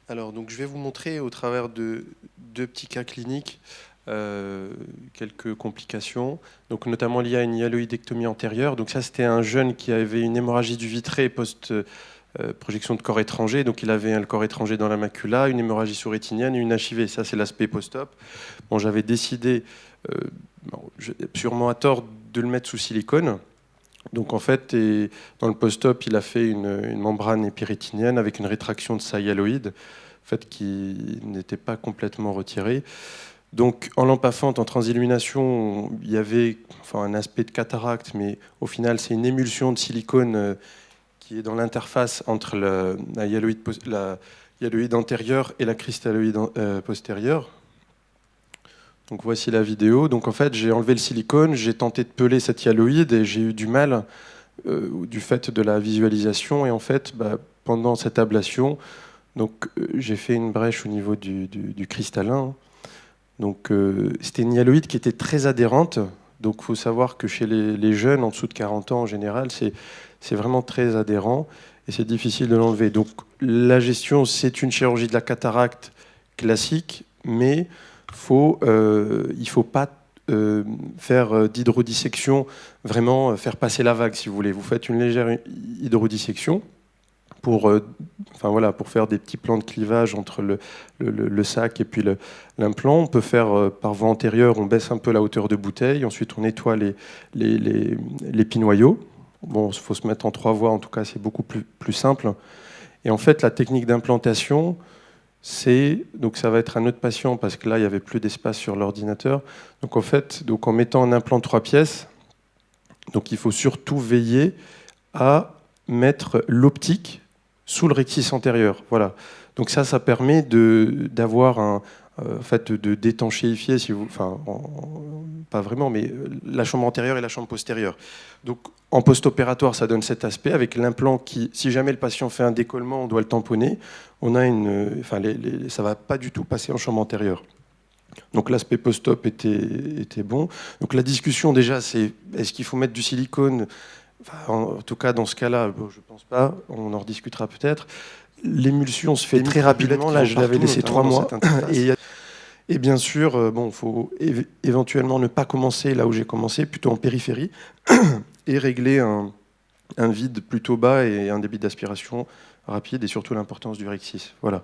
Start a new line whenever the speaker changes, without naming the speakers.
Alors, donc, je vais vous montrer au travers de deux petits cas cliniques quelques complications, donc notamment liées à une hyaloïdectomie antérieure. Donc ça, c'était un jeune qui avait une hémorragie du vitré post projection de corps étranger. Donc il avait le corps étranger dans la macula, une hémorragie sous-rétinienne et une HIV. Ça, c'est l'aspect post-op. Bon, j'avais décidé, sûrement à tort, de le mettre sous silicone. Donc en fait, dans le post-op, il a fait une membrane épirétinienne avec une rétraction de sa hyaloïde, en fait, qui n'était pas complètement retirée. Donc en lampe à fente, en transillumination, il y avait un aspect de cataracte, mais au final, c'est une émulsion de silicone qui est dans l'interface entre la hyaloïde antérieure et la cristalloïde postérieure. Donc voici la vidéo. Donc en fait, j'ai enlevé le silicone, j'ai tenté de peler cette hyaloïde et j'ai eu du mal du fait de la visualisation. Et en fait, pendant cette ablation, j'ai fait une brèche au niveau du cristallin. Donc c'était une hyaloïde qui était très adhérente. Donc il faut savoir que chez les jeunes en dessous de 40 ans en général, c'est vraiment très adhérent et c'est difficile de l'enlever. Donc la gestion, c'est une chirurgie de la cataracte classique, mais il ne faut pas faire d'hydrodissection, vraiment faire passer la vague si vous voulez. Vous faites une légère hydrodissection pour faire des petits plans de clivage entre le sac et puis l'implant. On peut faire par voie antérieure, on baisse un peu la hauteur de bouteille, ensuite on nettoie les pinoyaux. Bon, il faut se mettre en 3 voies, en tout cas c'est beaucoup plus simple. Et en fait, la technique d'implantation, donc ça va être un autre patient parce que là, il n'y avait plus d'espace sur l'ordinateur. Donc en fait, en mettant un implant de 3 pièces, donc il faut surtout veiller à mettre l'optique sous le rectus antérieur. Voilà. Donc ça permet d'avoir de d'étanchéifier, pas vraiment, mais la chambre antérieure et la chambre postérieure. Donc en post-opératoire, ça donne cet aspect avec l'implant qui, si jamais le patient fait un décollement, on doit le tamponner. On a ça va pas du tout passer en chambre antérieure. Donc l'aspect post-op était bon. Donc la discussion déjà, c'est est-ce qu'il faut mettre du silicone? En tout cas, dans ce cas-là, je ne pense pas. On en rediscutera peut-être. L'émulsion se fait très rapidement. Là, je l'avais laissé 3 mois. Et bien sûr, il faut éventuellement ne pas commencer là où j'ai commencé, plutôt en périphérie, et régler un vide plutôt bas et un débit d'aspiration rapide, et surtout l'importance du rectus. Voilà.